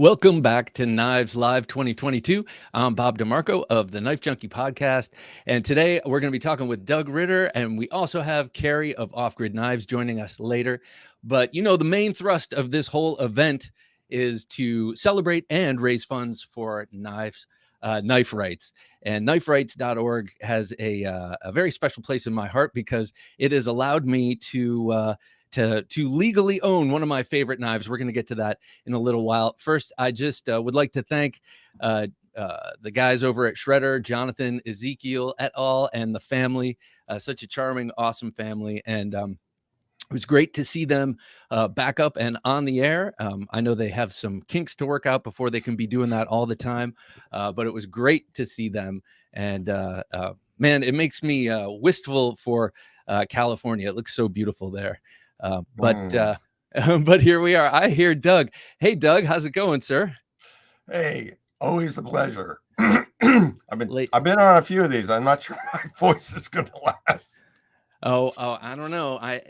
Welcome back to Knives Live 2022. I'm Bob DeMarco of the Knife Junkie podcast. And today we're going to be talking with Doug Ritter. And we also have Cary of Off Grid Knives joining us later. But you know, the main thrust of this whole event is to celebrate and raise funds for knife rights. And kniferights.org has a very special place in my heart because it has allowed me to legally own one of my favorite knives. We're going to get to that in a little while. First, I just would like to thank the guys over at Shredder, Jonathan, Ezekiel et al., and the family. Such a charming, awesome family. And it was great to see them back up and on the air. I know they have some kinks to work out before they can be doing that all the time, but it was great to see them. And man, it makes me wistful for California. It looks so beautiful there. But here we are. I hear Doug. Hey, Doug, how's it going, sir? Hey, always a pleasure. I've been on a few of these. I'm not sure my voice is going to last. Oh, I don't know. I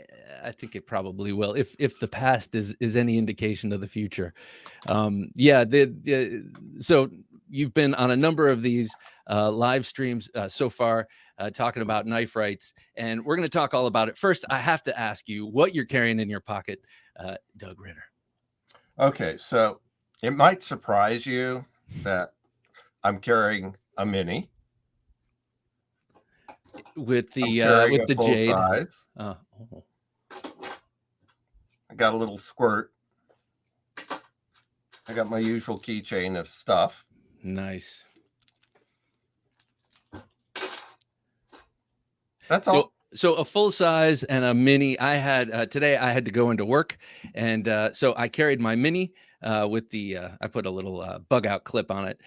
think it probably will. If the past is any indication of the future. Yeah. So you've been on a number of these live streams so far, talking about knife rights, and we're going to talk all about it. First, I have to ask you what you're carrying in your pocket, Doug Ritter. Okay, so it might surprise you that I'm carrying a mini with the jade. Size. I got a little squirt. I got my usual keychain of stuff. Nice. That's all. So a full size and a mini. I had today. I had to go into work, and so I carried my mini with the. I put a little bug out clip on it.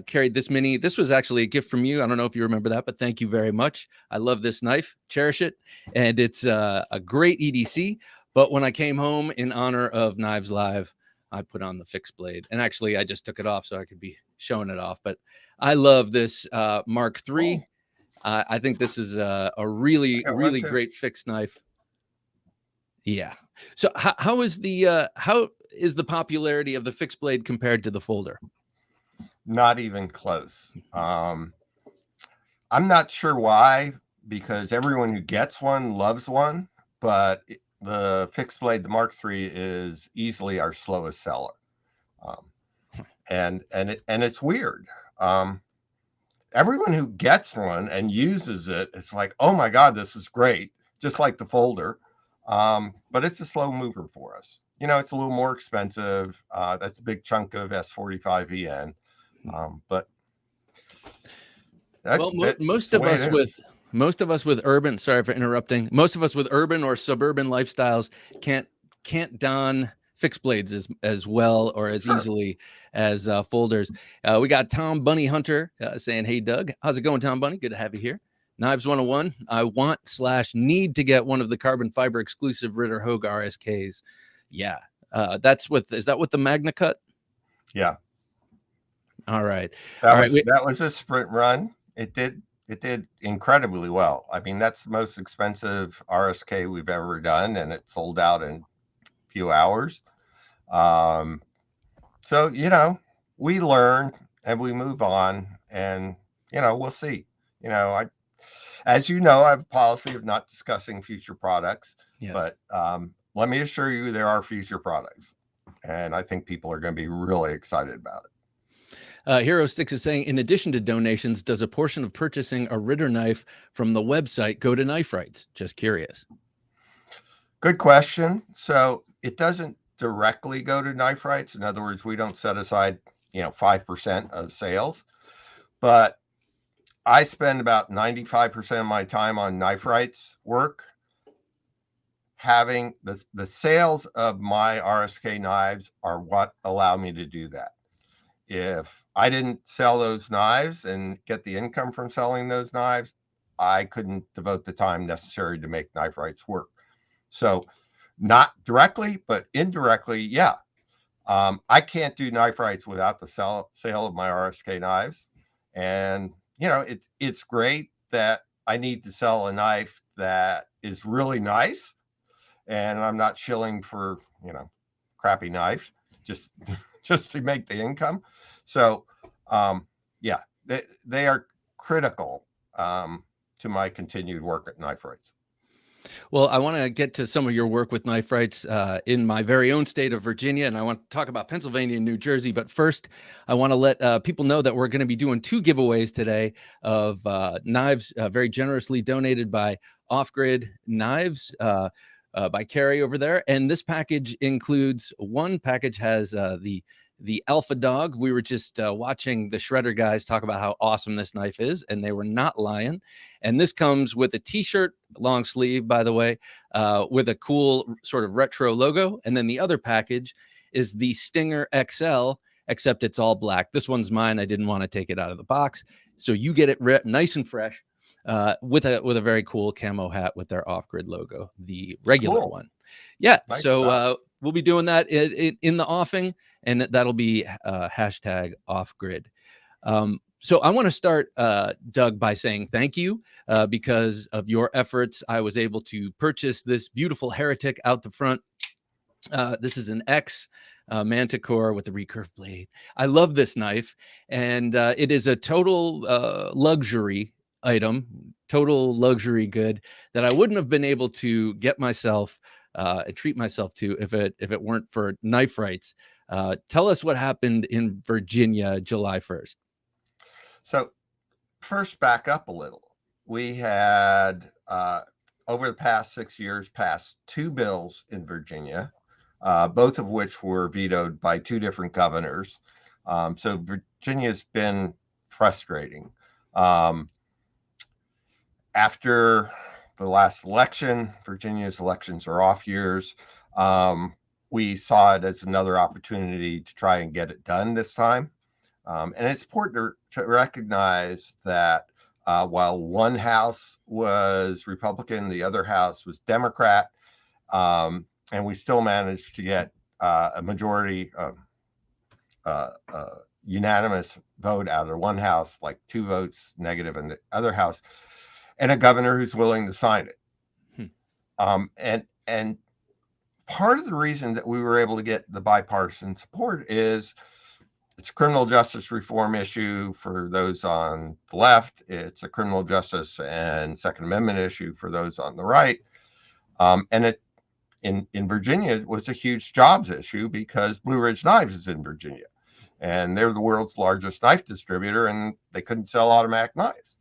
Carried this mini. This was actually a gift from you. I don't know if you remember that, but thank you very much. I love this knife. Cherish it, and it's a great EDC. But when I came home in honor of Knives Live, I put on the fixed blade, and actually I just took it off so I could be showing it off. But I love this Mark III. I think this is a really great fixed knife. Yeah. So how is the popularity of the fixed blade compared to the folder? Not even close. I'm not sure why, because everyone who gets one loves one, but the fixed blade, the Mark III, is easily our slowest seller. And it's weird. Everyone who gets one and uses it, it's like, oh my God, this is great. Just like the folder. But it's a slow mover for us. You know, it's a little more expensive. That's a big chunk of S45VN. But most of us with urban, sorry for interrupting. Most of us with urban or suburban lifestyles can't don fixed blades as well or as easily as folders. We got Tom Bunny Hunter saying, hey, Doug, how's it going, Tom Bunny? Good to have you here. Knives 101. I want/need to get one of the carbon fiber exclusive Ritter Hogue RSKs. Yeah. Is that with the Magna Cut? Yeah. All right. That was a sprint run. It did incredibly well. I mean, that's the most expensive RSK we've ever done, and it sold out in a few hours. So, you know, we learn and we move on, and, you know, we'll see. You know, as you know, I have a policy of not discussing future products, yes. But let me assure you there are future products, and I think people are going to be really excited about it. Hero Sticks is saying, in addition to donations, does a portion of purchasing a Ritter knife from the website go to Knife Rights? Just curious. Good question. So it doesn't directly go to Knife Rights. In other words, we don't set aside, 5% of sales, but I spend about 95% of my time on Knife Rights work. Having the sales of my RSK knives are what allow me to do that. If I didn't sell those knives and get the income from selling those knives, I couldn't devote the time necessary to make Knife Rights work. So not directly, but indirectly, yeah. I can't do Knife Rights without the sale of my RSK knives. And, it's great that I need to sell a knife that is really nice. And I'm not shilling for, crappy knife, just just to make the income. So, yeah, they are critical to my continued work at Knife Rights. Well, I want to get to some of your work with knife rights in my very own state of Virginia, and I want to talk about Pennsylvania and New Jersey. But first, I want to let people know that we're going to be doing 2 giveaways today of knives very generously donated by Off Grid Knives by Cary over there. And this package includes, one package has the Alpha Dog. We were just watching the Shredder guys talk about how awesome this knife is, and they were not lying. And this comes with a t-shirt, long sleeve, by the way, with a cool sort of retro logo. And then the other package is the Stinger XL, except it's all black. This one's mine. I didn't want to take it out of the box. So you get it nice and fresh with a very cool camo hat with their Off-Grid logo, the regular one. Yeah. Nice so we'll be doing that in the offing, and that'll be hashtag Off-Grid. So I want to start, Doug, by saying thank you because of your efforts. I was able to purchase this beautiful Heretic out the front. This is an X Manticore with the recurve blade. I love this knife, and it is a total luxury item, total luxury good that I wouldn't have been able to get myself and treat myself to if it weren't for Knife Rights. Tell us what happened in Virginia July 1st. So first, back up a little. We had, over the past 6 years, passed 2 bills in Virginia, both of which were vetoed by 2 different governors. So Virginia's been frustrating. After the last election, Virginia's elections are off years. We saw it as another opportunity to try and get it done this time. And it's important to recognize that while one house was Republican, the other house was Democrat, and we still managed to get a majority, unanimous vote out of one house, like 2 votes negative in the other house, and a governor who's willing to sign it. And part of the reason that we were able to get the bipartisan support is it's a criminal justice reform issue for those on the left. It's a criminal justice and Second Amendment issue for those on the right. And it in Virginia, it was a huge jobs issue because Blue Ridge Knives is in Virginia. And they're the world's largest knife distributor, and they couldn't sell automatic knives.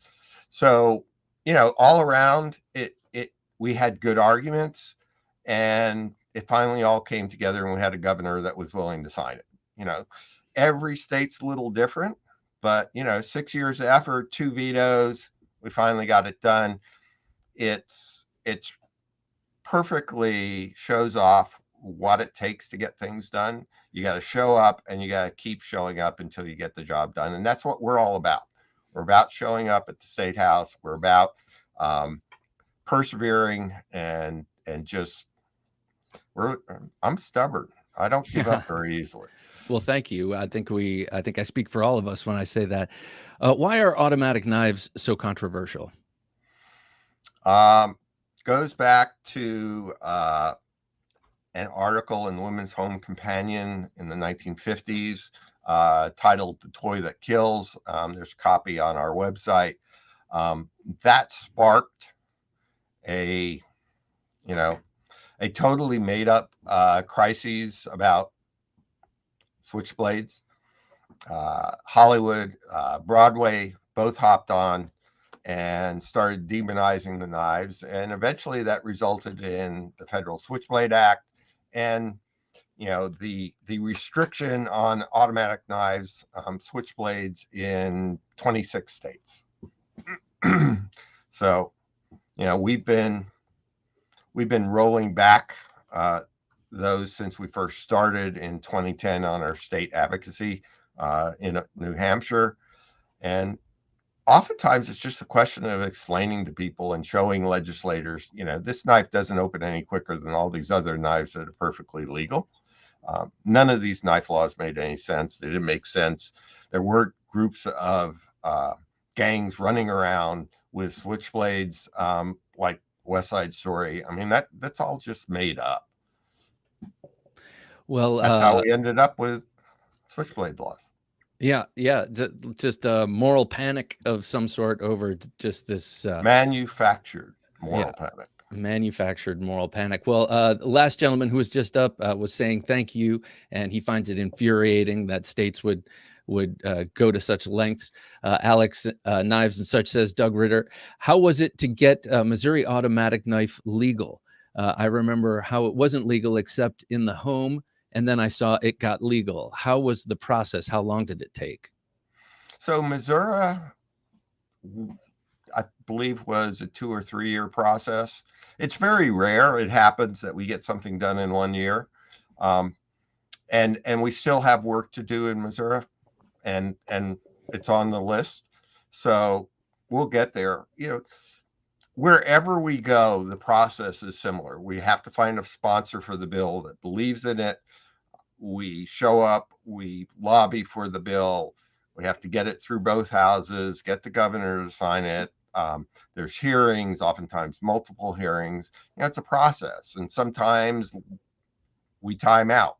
So, all around, we had good arguments, and it finally all came together, and we had a governor that was willing to sign it. Every state's a little different, but 6 years of effort, 2 vetoes, we finally got it done. It's perfectly shows off what it takes to get things done. You got to show up, and you got to keep showing up until you get the job done. And that's what we're all about. We're about showing up at the State House. We're about persevering and just I'm stubborn. I don't give up very easily. Well, thank you. I think I speak for all of us when I say that. Why are automatic knives so controversial? Goes back to an article in Women's Home Companion in the 1950s titled "The Toy That Kills." There's a copy on our website. That sparked a totally made up crises about switchblades. Hollywood, Broadway both hopped on and started demonizing the knives. And eventually that resulted in the Federal Switchblade Act and, the restriction on automatic knives, switchblades in 26 states. So, we've been rolling back those since we first started in 2010 on our state advocacy in New Hampshire. And oftentimes it's just a question of explaining to people and showing legislators, this knife doesn't open any quicker than all these other knives that are perfectly legal. None of these knife laws made any sense. They didn't make sense. There were groups of gangs running around with switchblades like West Side Story. I mean, that's all just made up. Well, that's how we ended up with switchblade laws. Yeah, yeah, just a moral panic of some sort over just this, Manufactured yeah, moral panic. manufactured moral panic. Well, the last gentleman who was just up was saying thank you, and he finds it infuriating that states would go to such lengths. Alex Knives and Such says, Doug Ritter, how was it to get Missouri automatic knife legal? I remember how it wasn't legal except in the home, and then I saw it got legal. How was the process? How long did it take? So Missouri, I believe, was a 2 or 3 year process. It's very rare. It happens that we get something done in 1 year. Um, and we still have work to do in Missouri, and it's on the list. So we'll get there. Wherever we go, the process is similar. We have to find a sponsor for the bill that believes in it. We show up, we lobby for the bill. We have to get it through both houses, get the governor to sign it. There's hearings, oftentimes multiple hearings. It's a process, and sometimes we time out.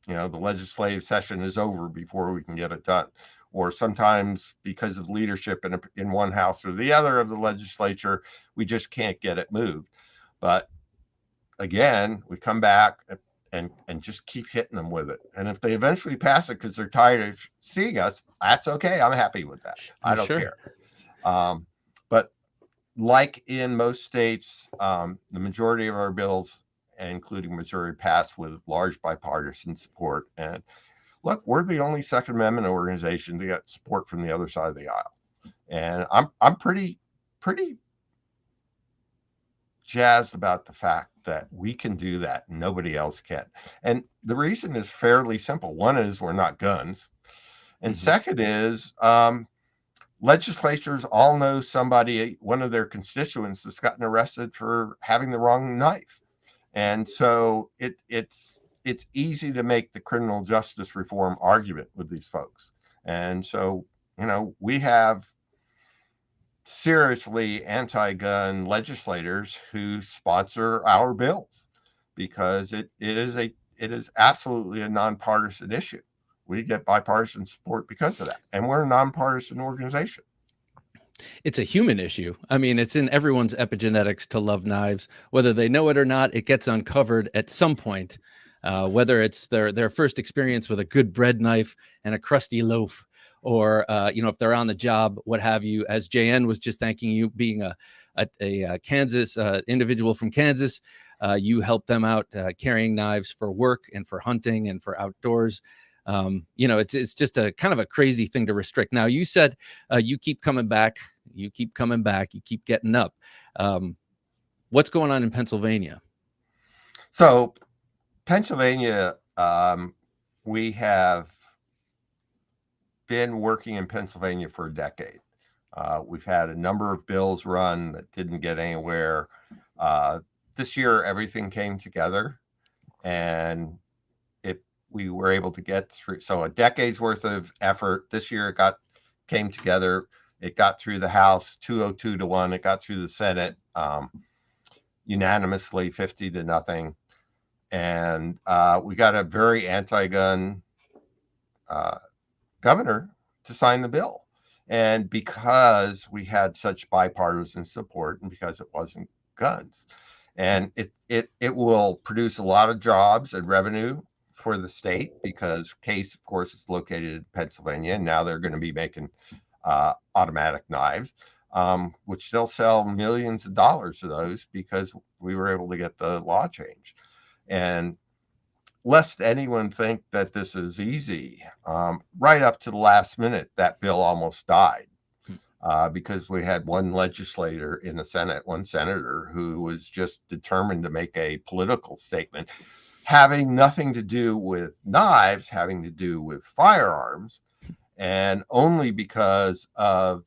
The legislative session is over before we can get it done. Or sometimes, because of leadership in one house or the other of the legislature, we just can't get it moved. But again, we come back and just keep hitting them with it. And if they eventually pass it because they're tired of seeing us, that's okay. I'm happy with that. I don't Sure. care. But like in most states, the majority of our bills, including Missouri, pass with large bipartisan support. And look, we're the only Second Amendment organization to get support from the other side of the aisle. And I'm pretty jazzed about the fact that we can do that and nobody else can. And the reason is fairly simple. One is we're not guns. And second is legislatures all know somebody, one of their constituents, that's gotten arrested for having the wrong knife. And so it's easy to make the criminal justice reform argument with these folks. And so, we have seriously anti-gun legislators who sponsor our bills because it is absolutely a nonpartisan issue. We get bipartisan support because of that, and we're a nonpartisan organization. It's a human issue. I mean, it's in everyone's epigenetics to love knives, whether they know it or not. It gets uncovered at some point, whether it's their first experience with a good bread knife and a crusty loaf, or if they're on the job, what have you. As JN was just thanking you, being a Kansas individual from Kansas, you help them out carrying knives for work and for hunting and for outdoors. It's just a kind of a crazy thing to restrict. Now, you said you keep coming back, you keep getting up. What's going on in Pennsylvania? So Pennsylvania, we have been working in Pennsylvania for a decade. We've had a number of bills run that didn't get anywhere. This year, everything came together, and we were able to get through. So a decade's worth of effort. This year, it came together. It got through the House 202 to 1. It got through the Senate unanimously, 50-0. And we got a very anti-gun governor to sign the bill. And because we had such bipartisan support, and because it wasn't guns, and it will produce a lot of jobs and revenue for the state, because Case, of course, is located in Pennsylvania, and now they're going to be making automatic knives, which they'll sell millions of dollars of those because we were able to get the law changed. And lest anyone think that this is easy, right up to the last minute, that bill almost died because we had one legislator in the Senate, one senator, who was just determined to make a political statement having nothing to do with knives, having to do with firearms. And only because of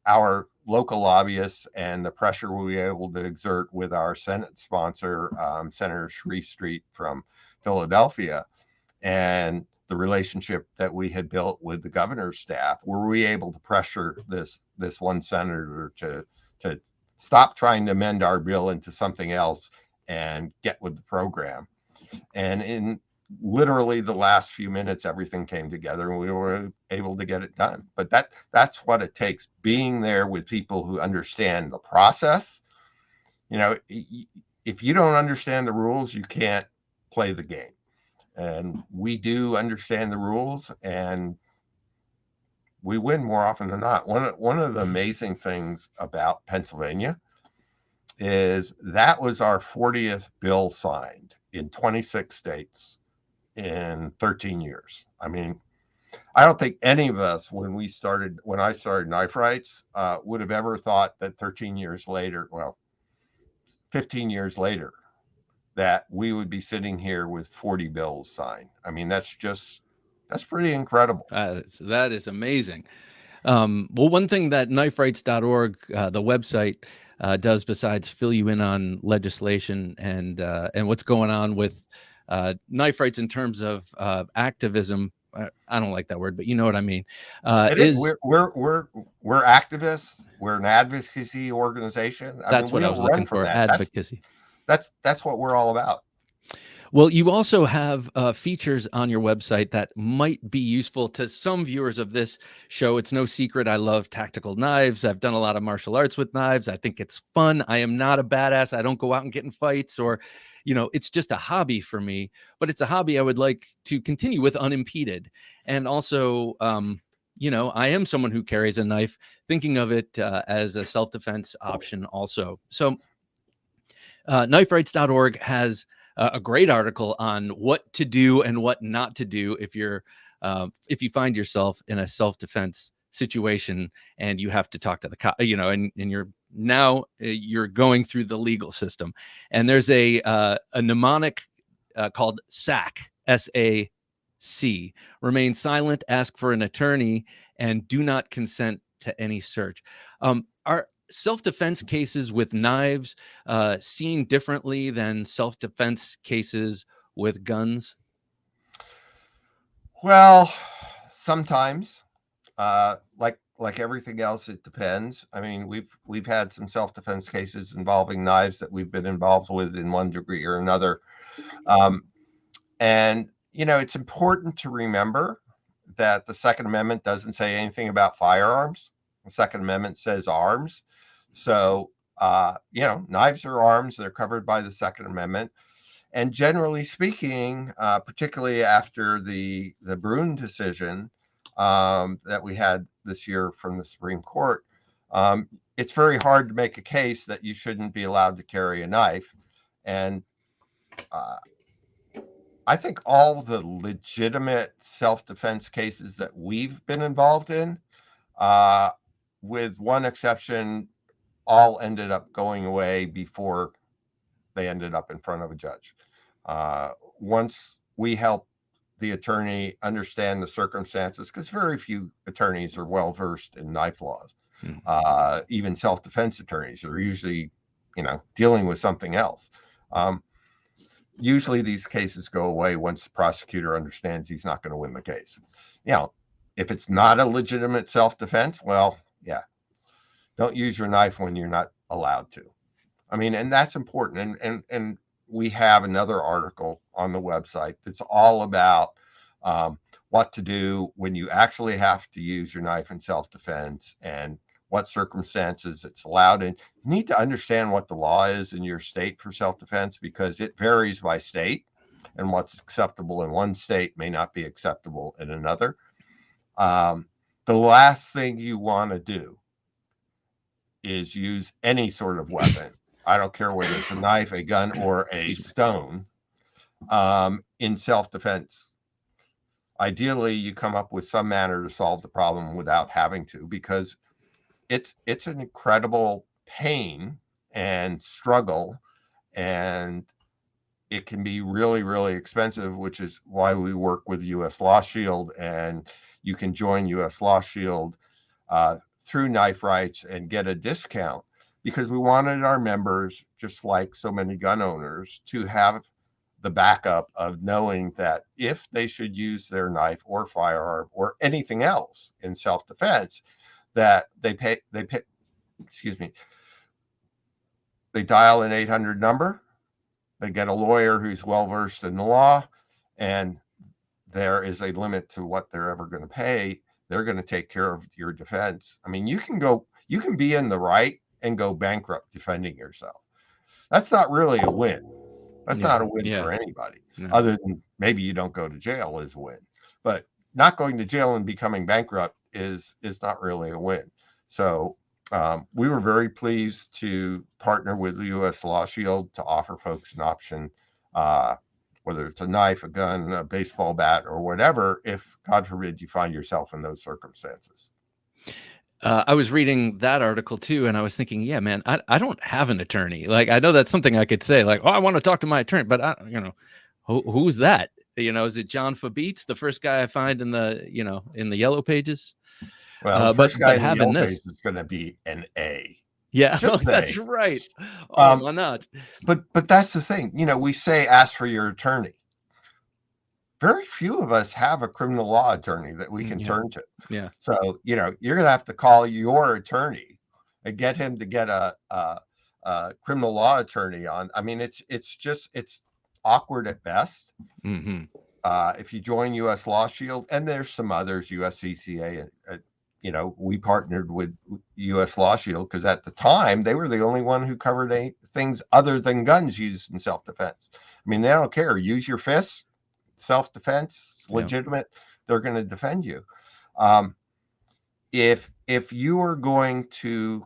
our local lobbyists and the pressure we were able to exert with our Senate sponsor, Senator Shreve Street from Philadelphia, and the relationship that we had built with the governor's staff, were we able to pressure this one senator to stop trying to amend our bill into something else and get with the program. And literally the last few minutes, everything came together and we were able to get it done. But that's what it takes, being there with people who understand the process. You know, if you don't understand the rules, you can't play the game. And we do understand the rules, and we win more often than not. One of the amazing things about Pennsylvania is that was our 40th bill signed in 26 states in 13 years. I mean, I don't think any of us, when I started Knife Rights, would have ever thought that 13 years later, well, 15 years later, that we would be sitting here with 40 bills signed. I mean, that's pretty incredible. That is amazing. Well, one thing that kniferights.org, the website, does besides fill you in on legislation and what's going on with knife rights in terms of activism. I don't like that word, but you know what I mean. We're activists. We're an advocacy organization. That's what I was looking for. Advocacy. That's what we're all about. Well, you also have features on your website that might be useful to some viewers of this show. It's no secret I love tactical knives. I've done a lot of martial arts with knives. I think it's fun. I am not a badass. I don't go out and get in fights, or, it's just a hobby for me. But it's a hobby I would like to continue with unimpeded. And also, I am someone who carries a knife, thinking of it as a self-defense option also. So kniferights.org has a great article on what to do and what not to do if you find yourself in a self-defense situation and you have to talk to the cop, and you're going through the legal system. And there's a mnemonic called SAC, SAC, remain silent, ask for an attorney, and do not consent to any search. Are self-defense cases with knives seen differently than self-defense cases with guns? Well, sometimes, like everything else, it depends. I mean, we've had some self-defense cases involving knives that we've been involved with in one degree or another. And it's important to remember that the Second Amendment doesn't say anything about firearms. The Second Amendment says arms. So, knives are arms. They're covered by the Second Amendment. And generally speaking, particularly after the Brune decision that we had this year from the Supreme Court, it's very hard to make a case that you shouldn't be allowed to carry a knife. And I think all the legitimate self-defense cases that we've been involved in, with one exception, all ended up going away before they ended up in front of a judge. Once we helped the attorney understand the circumstances, because very few attorneys are well versed in knife laws. Even self-defense attorneys are usually, dealing with something else. Usually these cases go away once the prosecutor understands he's not going to win the case. If it's not a legitimate self-defense, well, yeah, don't use your knife when you're not allowed to. I mean, and that's important. And we have another article on the website that's all about what to do when you actually have to use your knife in self-defense and what circumstances it's allowed in. You need to understand what the law is in your state for self-defense, because it varies by state, and what's acceptable in one state may not be acceptable in another. The last thing you want to do is use any sort of weapon. I don't care whether it's a knife, a gun, or a stone, in self-defense. Ideally, you come up with some manner to solve the problem without having to, because it's an incredible pain and struggle, and it can be really, really expensive, which is why we work with US Law Shield, and you can join US Law Shield through Knife Rights and get a discount, because we wanted our members, just like so many gun owners, to have the backup of knowing that if they should use their knife or firearm or anything else in self-defense, that they dial an 800 number, they get a lawyer who's well versed in the law, and there is a limit to what they're ever going to pay. They're going to take care of your defense. I mean, you can be in the right and go bankrupt defending yourself. That's not really a win. That's Yeah. not a win Yeah. for anybody, No. other than maybe you don't go to jail is a win. But not going to jail and becoming bankrupt is not really a win. So we were very pleased to partner with the U.S. Law Shield to offer folks an option, whether it's a knife, a gun, a baseball bat, or whatever, if God forbid you find yourself in those circumstances. I was reading that article too, and I was thinking, yeah, man, I don't have an attorney. Like, I know that's something I could say, like, oh, I want to talk to my attorney, but who's that? Is it John Fabeets, the first guy I find in the yellow pages? Well, the first guy but in the having yellow this, page is going to be an A. yeah, Just an that's A. right. Oh, why not? But that's the thing. We say ask for your attorney. Very few of us have a criminal law attorney that we can turn to. Yeah. So, you're going to have to call your attorney and get him to get a criminal law attorney on. I mean, it's awkward at best. Mm-hmm. If you join U.S. Law Shield, and there's some others, USCCA, we partnered with U.S. Law Shield because at the time they were the only one who covered things other than guns used in self-defense. I mean, they don't care. Use your fists. Self-defense, it's legitimate. They're going to defend you. If you are going to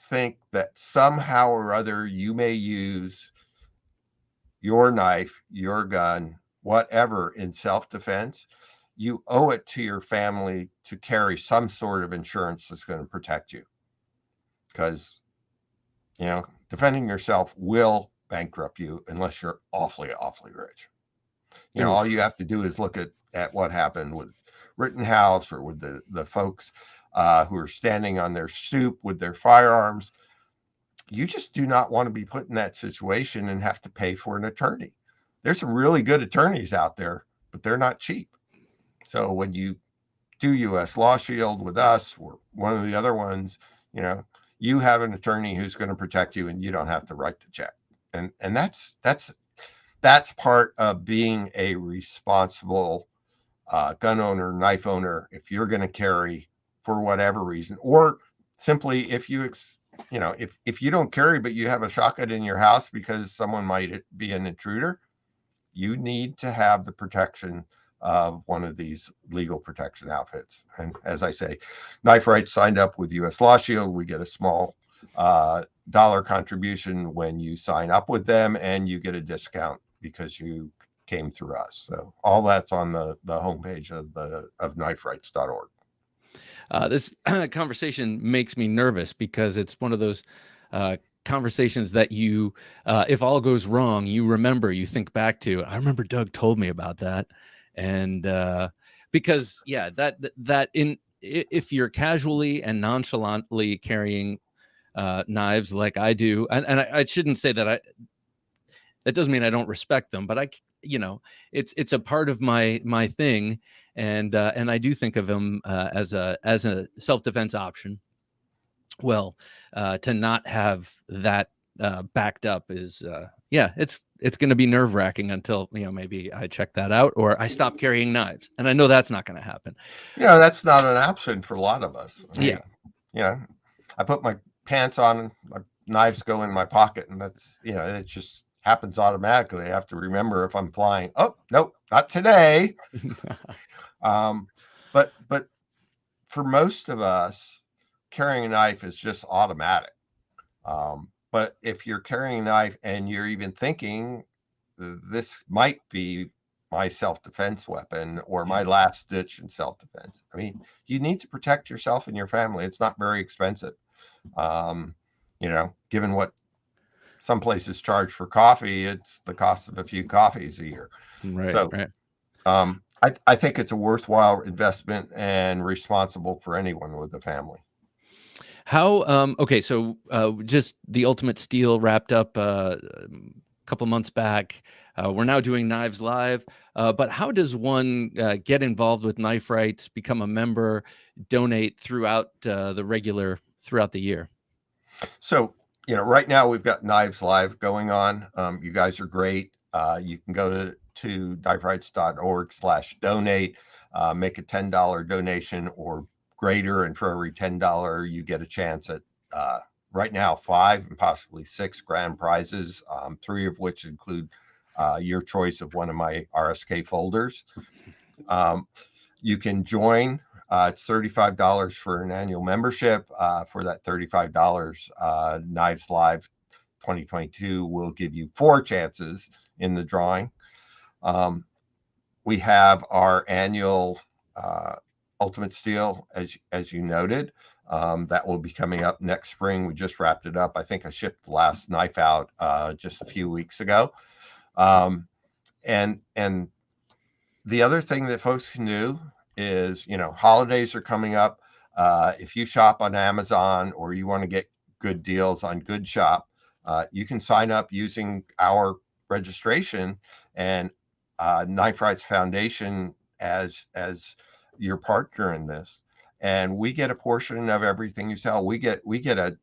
think that somehow or other you may use your knife, your gun, whatever in self-defense, you owe it to your family to carry some sort of insurance that's going to protect you, because defending yourself will bankrupt you unless you're awfully rich. All you have to do is look at what happened with Rittenhouse, or with the folks who are standing on their stoop with their firearms. You just do not want to be put in that situation and have to pay for an attorney. There's some really good attorneys out there, but they're not cheap. So when you do U.S. Law Shield with us or one of the other ones, you have an attorney who's going to protect you, and you don't have to write the check. And that's part of being a responsible gun owner, knife owner. If you're going to carry for whatever reason, or simply if you if you don't carry but you have a shotgun in your house because someone might be an intruder, you need to have the protection of one of these legal protection outfits. And as I say, Knife Rights signed up with U.S. Law Shield. We get a small dollar contribution when you sign up with them, and you get a discount because you came through us. So all that's on the homepage of kniferights.org. This conversation makes me nervous because it's one of those conversations that you, if all goes wrong, you think back to. I remember Doug told me about that, and because if you're casually and nonchalantly carrying knives like I do, and I shouldn't say that that doesn't mean I don't respect them, but it's a part of my thing, and I do think of them as a self-defense option. Well, to not have that backed up is it's going to be nerve-wracking until maybe I check that out or I stop carrying knives, and I know that's not going to happen. That's not an option for a lot of us. I put my pants on, my knives go in my pocket, and that's it just happens automatically. I have to remember if I'm flying. Oh, nope, not today. But for most of us, carrying a knife is just automatic. But if you're carrying a knife and you're even thinking this might be my self-defense weapon or my last ditch in self-defense, I mean, you need to protect yourself and your family. It's not very expensive. Given what some places charge for coffee, it's the cost of a few coffees a year. Right. So, right. I think it's a worthwhile investment and responsible for anyone with a family. How okay, so just the Ultimate Steel wrapped up a couple months back. We're now doing Knives Live, but how does one get involved with Knife Rights, become a member, donate throughout throughout the year? So right now we've got Knives Live going on. You guys are great. You can go to to kniferights.org/donate, make a $10 donation or greater, and for every $10 you get a chance at right now 5 and possibly 6 grand prizes, 3 of which include your choice of one of my RSK folders. You can join. It's $35 for an annual membership. For that $35, Knives Live 2022 will give you 4 chances in the drawing. We have our annual Ultimate Steel, as you noted. That will be coming up next spring. We just wrapped it up. I think I shipped the last knife out just a few weeks ago. And the other thing that folks can do is, holidays are coming up. If you shop on Amazon or you want to get good deals on Good Shop, you can sign up using our registration and Knife Rights Foundation as your partner in this. And we get a portion of everything you sell. We get a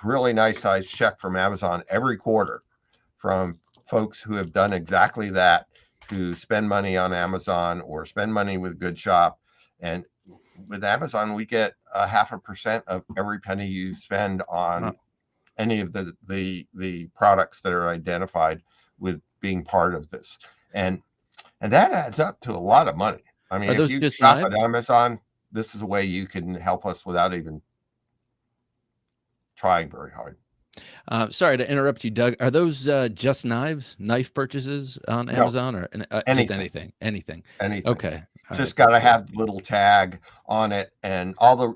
really nice sized check from Amazon every quarter from folks who have done exactly that, who spend money on Amazon or spend money with Good Shop. And with Amazon, we get 0.5% of every penny you spend on any of the products that are identified with being part of this. And that adds up to a lot of money. I mean, if you shop at Amazon, this is a way you can help us without even trying very hard. Sorry to interrupt you, Doug. Are those just knife purchases on Amazon, or just anything? Anything. Okay. Just got to have the little tag on it, and all the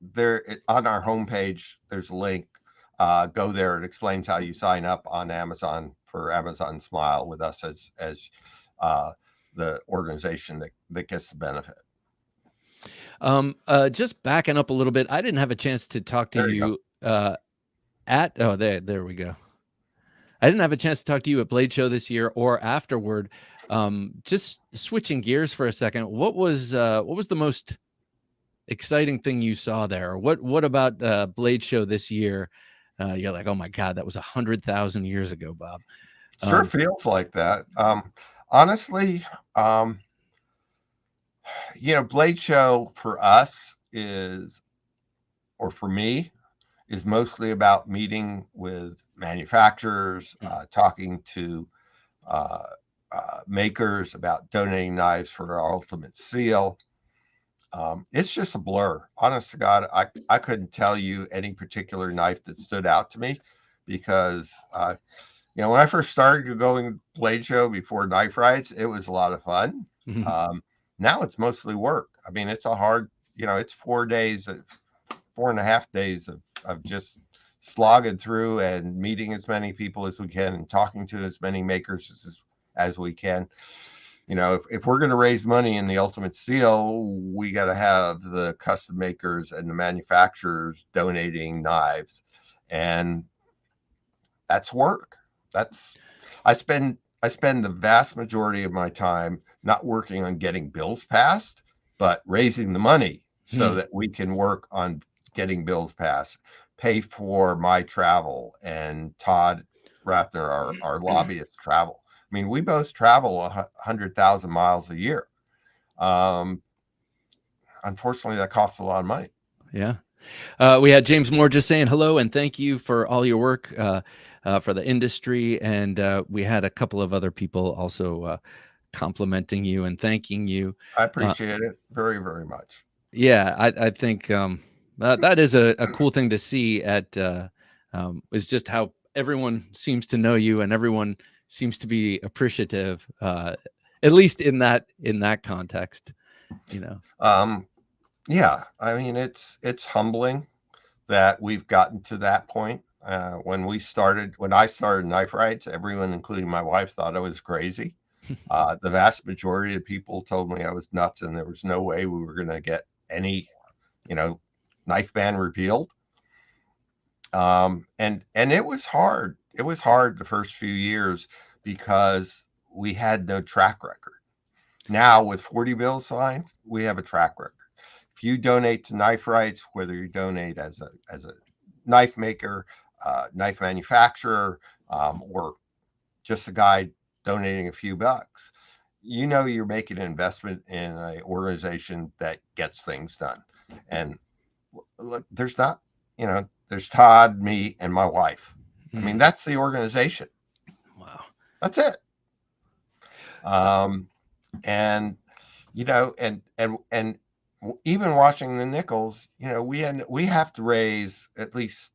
there on our homepage. There's a link. Go there. It explains how you sign up on Amazon for Amazon Smile with us as the organization that gets the benefit. Just backing up a little bit, I didn't have a chance to talk to you there we go. I didn't have a chance to talk to you at Blade Show this year or afterward. Just switching gears for a second, what was the most exciting thing you saw there? What about Blade Show this year? You're like, oh my God, that was 100,000 years ago, Bob. Sure feels like that. Honestly, Blade Show for us for me, is mostly about meeting with manufacturers, talking to makers about donating knives for our Ultimate Seal. It's just a blur. Honest to God, I couldn't tell you any particular knife that stood out to me because, when I first started going to Blade Show before Knife Rights, it was a lot of fun. Now it's mostly work. I mean, it's a hard, it's 4.5 days of just slogging through and meeting as many people as we can and talking to as many makers as we can. If we're going to raise money in the Ultimate Seal, we got to have the custom makers and the manufacturers donating knives, and that's work. I spend the vast majority of my time not working on getting bills passed, but raising the money so that we can work on getting bills passed, pay for my travel and Todd Rathner, our lobbyist, travel. I mean, we both travel 100,000 miles a year. Unfortunately, that costs a lot of money. Yeah. We had James Moore just saying hello and thank you for all your work for the industry. And we had a couple of other people also complimenting you and thanking you. I appreciate it very, very much. Yeah, I think that is a cool thing to see is just how everyone seems to know you and everyone seems to be appreciative, at least in that context, Yeah, I mean, it's humbling that we've gotten to that point. When I started Knife Rights, everyone, including my wife, thought I was crazy. The vast majority of people told me I was nuts and there was no way we were going to get any, knife ban repealed. And it was hard. It was hard the first few years because we had no track record. Now with 40 bills signed, we have a track record. If you donate to Knife Rights, whether you donate as a knife maker, knife manufacturer, or just a guy donating a few bucks, you know you're making an investment in an organization that gets things done. And look, there's not, there's Todd, me, and my wife. I mean, that's the organization. Wow. That's it. And even watching the nickels, we have to raise at least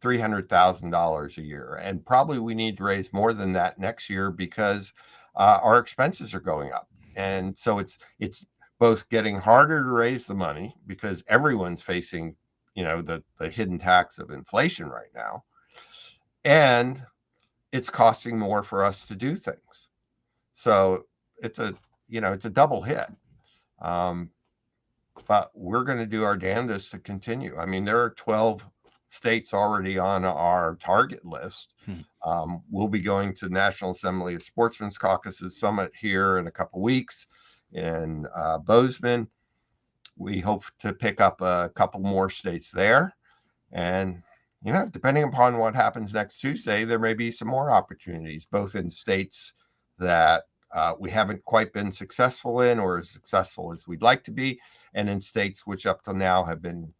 $300,000 a year, and probably we need to raise more than that next year because our expenses are going up, and so it's both getting harder to raise the money because everyone's facing the hidden tax of inflation right now, and it's costing more for us to do things. So it's a double hit. But we're going to do our damnedest to continue. I mean, there are 12 states already on our target list. We'll be going to National Assembly of Sportsmen's Caucuses Summit here in a couple weeks in Bozeman. We hope to pick up a couple more states there. And, depending upon what happens next Tuesday, there may be some more opportunities, both in states that we haven't quite been successful in or as successful as we'd like to be, and in states which up till now have been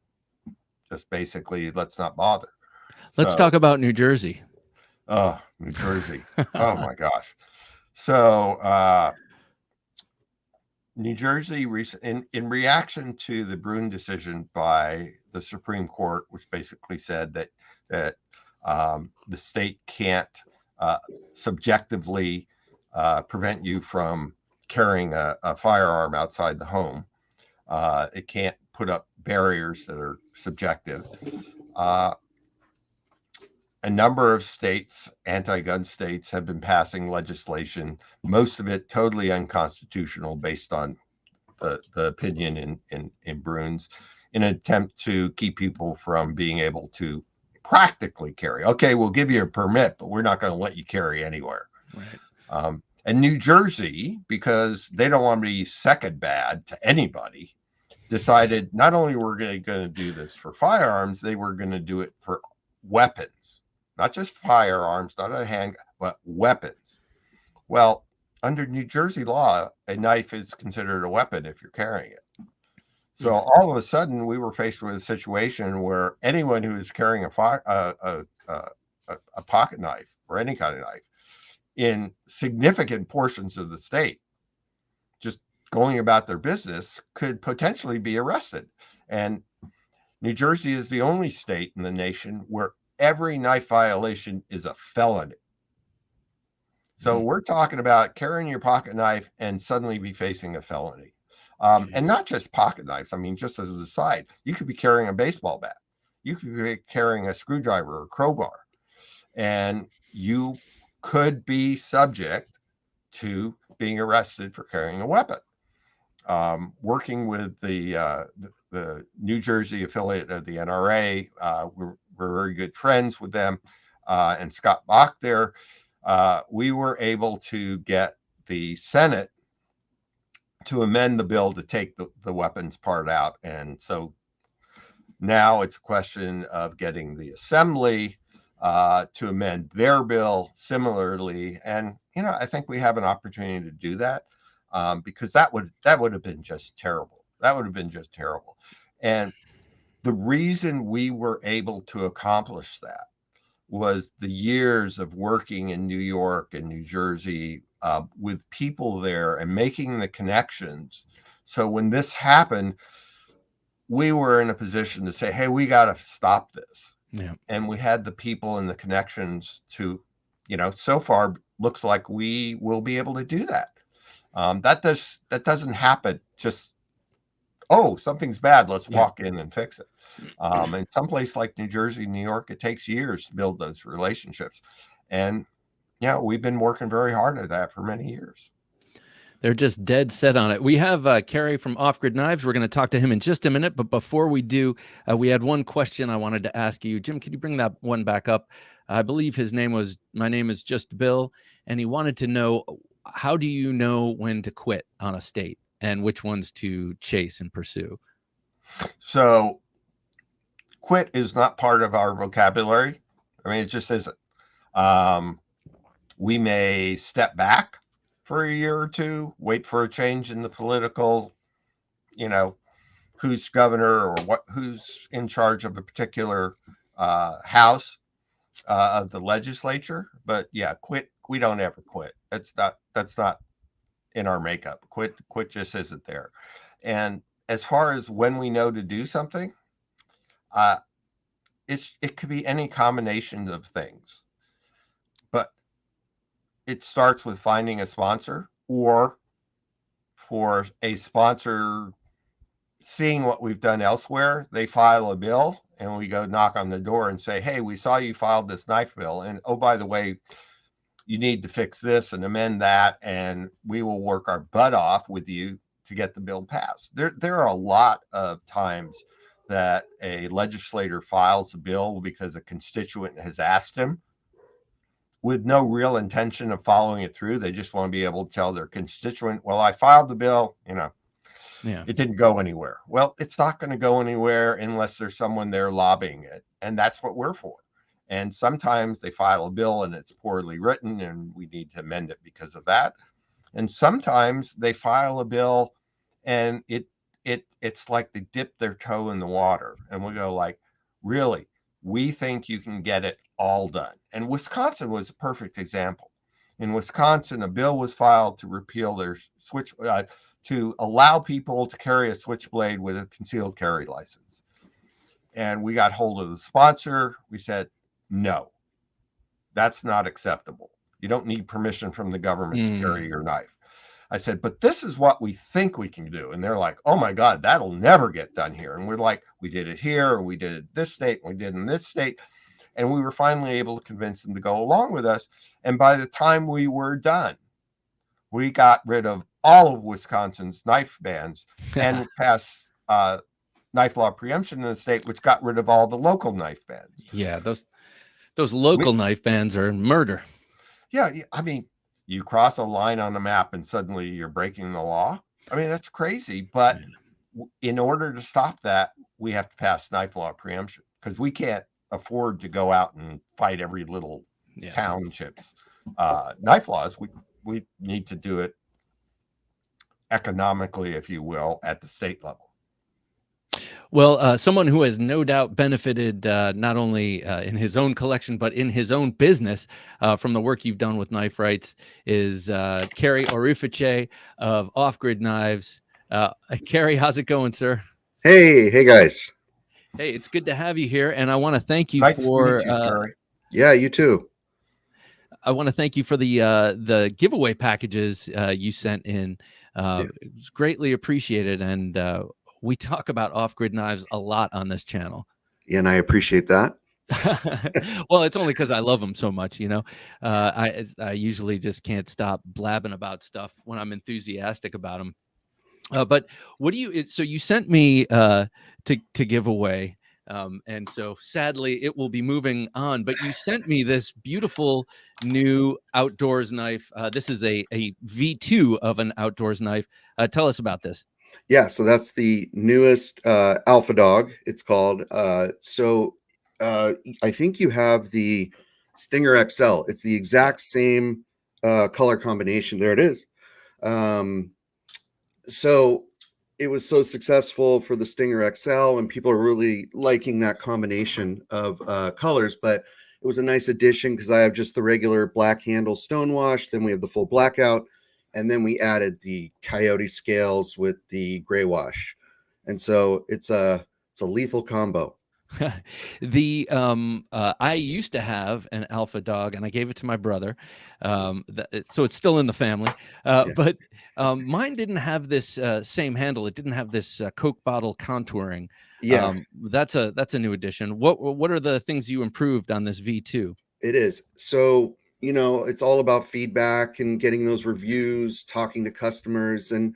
just basically, let's not bother. Let's talk about New Jersey. Oh, New Jersey. Oh my gosh. So New Jersey, in reaction to the Brune decision by the Supreme Court, which basically said that the state can't subjectively prevent you from carrying a firearm outside the home. It can't put up barriers that are subjective. A number of states, anti-gun states, have been passing legislation, most of it totally unconstitutional based on the opinion in Brune's, in an attempt to keep people from being able to practically carry. Okay, we'll give you a permit, but we're not going to let you carry anywhere. Right. And New Jersey, because they don't want to be second bad to anybody, decided not only were they going to do this for firearms, they were going to do it for weapons, not just firearms, not a handgun, but weapons. Well, under New Jersey law, a knife is considered a weapon if you're carrying it. So all of a sudden, we were faced with a situation where anyone who is carrying a pocket knife or any kind of knife in significant portions of the state, just going about their business, could potentially be arrested. And New Jersey is the only state in the nation where every knife violation is a felony. So we're talking about carrying your pocket knife and suddenly be facing a felony. And not just pocket knives. I mean, just as an aside, you could be carrying a baseball bat. You could be carrying a screwdriver or crowbar. And you could be subject to being arrested for carrying a weapon. Working with the New Jersey affiliate of the NRA, we're very good friends with them, and Scott Bach there. We were able to get the Senate to amend the bill to take the weapons part out. And so now it's a question of getting the Assembly to amend their bill similarly. And, I think we have an opportunity to do that, because that would have been just terrible. That would have been just terrible. And the reason we were able to accomplish that was the years of working in New York and New Jersey with people there and making the connections. So when this happened, we were in a position to say, hey, we got to stop this. Yeah. And we had the people and the connections to, so far looks like we will be able to do that. That doesn't happen just, oh, something's bad, let's walk in and fix it. In some place like New Jersey, New York, it takes years to build those relationships. And, we've been working very hard at that for many years. They're just dead set on it. We have Cary from Off Grid Knives. We're going to talk to him in just a minute. But before we do, we had one question I wanted to ask you. Jim, could you bring that one back up? I believe his name was, my name is just Bill. And he wanted to know, how do you know when to quit on a state and which ones to chase and pursue? So quit is not part of our vocabulary. I mean, it just isn't. We may step back for a year or two, wait for a change in the political, you know, who's governor or who's in charge of a particular house of the legislature. But yeah, quit. We don't ever quit. That's not in our makeup. Quit just isn't there. And as far as when we know to do something, uh, it could be any combination of things, but it starts with finding a sponsor, or for a sponsor seeing what we've done elsewhere, they file a bill and we go knock on the door and say, hey, we saw you filed this knife bill. And oh, by the way, you need to fix this and amend that. And we will work our butt off with you to get the bill passed. There are a lot of times that a legislator files a bill because a constituent has asked him with no real intention of following it through. They just want to be able to tell their constituent, well, I filed the bill, Yeah. it didn't go anywhere. Well, it's not going to go anywhere unless there's someone there lobbying it. And that's what we're for. And sometimes they file a bill and it's poorly written and we need to amend it because of that. And sometimes they file a bill and it's like they dip their toe in the water and we go like, really, we think you can get it all done. And Wisconsin was a perfect example. In Wisconsin, a bill was filed to repeal their switch, to allow people to carry a switchblade with a concealed carry license. And we got hold of the sponsor. We said, no, that's not acceptable. You don't need permission from the government to carry your knife. I said, but this is what we think we can do. And they're like, oh my God, that'll never get done here. And we're like, we did it here, we did it this state, we did it in this state. And we were finally able to convince them to go along with us. And by the time we were done, we got rid of all of Wisconsin's knife bans and passed knife law preemption in the state, which got rid of all the local knife bans. Yeah, those local knife bans are murder. Yeah, I mean, you cross a line on the map and suddenly you're breaking the law. I mean, that's crazy. But in order to stop that, we have to pass knife law preemption because we can't afford to go out and fight every little township's knife laws. We need to do it economically, if you will, at the state level. Well, someone who has no doubt benefited not only in his own collection, but in his own business from the work you've done with Knife Rights is Cary Orefice of Off Grid Knives. Cary, how's it going, sir? Hey guys. Hey, it's good to have you here. And I want to thank you Nice to for meet you, Cary. Yeah, you too. I want to thank you for the giveaway packages you sent in. It was greatly appreciated. And we talk about off-grid knives a lot on this channel. Yeah, and I appreciate that. Well, it's only because I love them so much, I usually just can't stop blabbing about stuff when I'm enthusiastic about them. But what do you? So you sent me to give away, and so sadly it will be moving on. But you sent me this beautiful new outdoors knife. This is a V2 of an outdoors knife. Tell us about this. Yeah, so that's the newest Alpha Dog, it's called. I think you have the Stinger XL. It's the exact same color combination. There it is. So it was so successful for the Stinger XL, and people are really liking that combination of colors. But it was a nice addition because I have just the regular black handle stonewash. Then we have the full blackout. And then we added the coyote scales with the gray wash. And so it's a lethal combo. I used to have an Alpha Dog and I gave it to my brother. So it's still in the family. But mine didn't have this same handle. It didn't have this Coke bottle contouring. Yeah. That's a new addition. What are the things you improved on this V2? It is. So, it's all about feedback and getting those reviews, talking to customers, and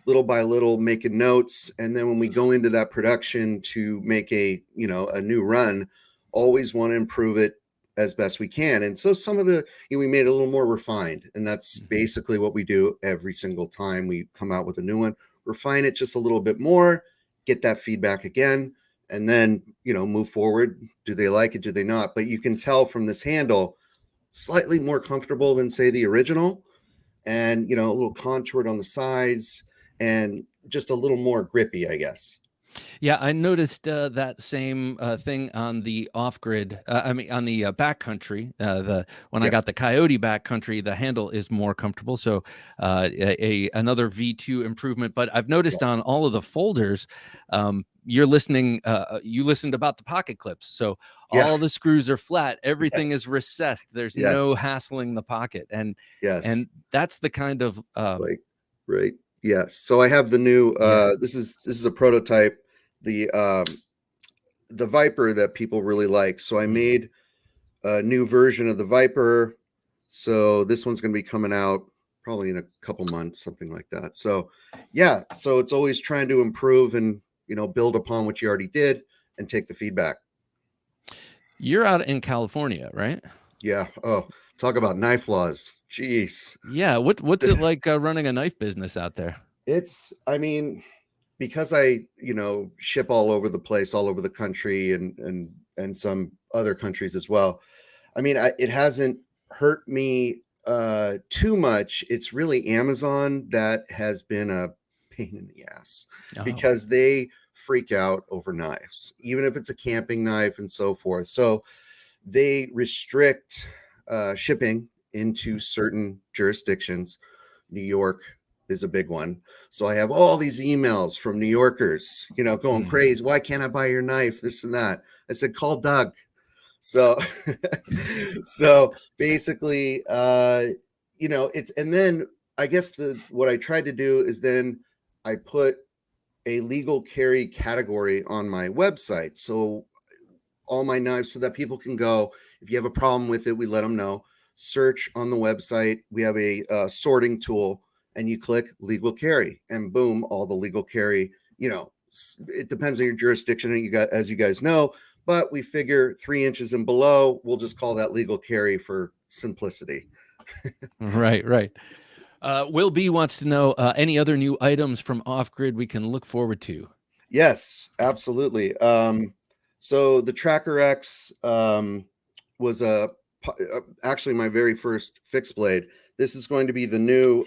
little by little making notes. And then when we go into that production to make a new run, always want to improve it as best we can. And so some of we made it a little more refined, and that's basically what we do every single time we come out with a new one. Refine it just a little bit more, get that feedback again, and then, move forward. Do they like it? Do they not? But you can tell from this handle, slightly more comfortable than say the original, and a little contoured on the sides and just a little more grippy, I guess. Yeah, I noticed that same thing on the off-grid. I mean, on the backcountry. When I got the Coyote backcountry, the handle is more comfortable. So another V2 improvement. But I've noticed on all of the folders, you're listening. You listened about the pocket clips. So all the screws are flat. Everything is recessed. There's no hassling the pocket, and that's the kind of right. Yes. So I have the new. This is a prototype. The Viper that people really like. So I made a new version of the Viper. So this one's going to be coming out probably in a couple months, something like that. So so it's always trying to improve and build upon what you already did and take the feedback. You're out in California, right? Yeah. Oh, talk about knife laws. Jeez. Yeah. What's it like running a knife business out there? Because I, ship all over the place, all over the country and some other countries as well. It hasn't hurt me too much. It's really Amazon that has been a pain in the ass because they freak out over knives, even if it's a camping knife and so forth. So they restrict shipping into certain jurisdictions. New York is a big one. So I have all these emails from New Yorkers, going crazy. Why can't I buy your knife? This and that. I said, call Doug. So, so basically, it's, and then I guess what I tried to do is then I put a legal carry category on my website. So all my knives, so that people can go, if you have a problem with it, we let them know. Search on the website. We have a sorting tool. And you click legal carry, and boom, all the legal carry. It depends on your jurisdiction, as you guys know. But we figure 3 inches and below, we'll just call that legal carry for simplicity. Right. Will B wants to know any other new items from Off-Grid we can look forward to. Yes, absolutely. So the Tracker X was actually my very first fixed blade. This is going to be the new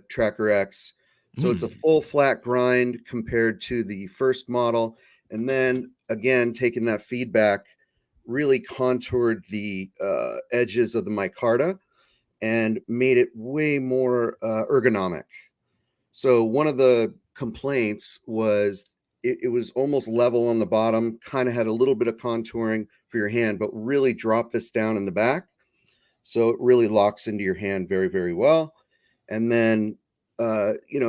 Tracker X. So it's a full flat grind compared to the first model. And then again, taking that feedback, really contoured the edges of the micarta and made it way more ergonomic. So one of the complaints was it was almost level on the bottom, kind of had a little bit of contouring for your hand, but really dropped this down in the back. So it really locks into your hand very, very well. And then,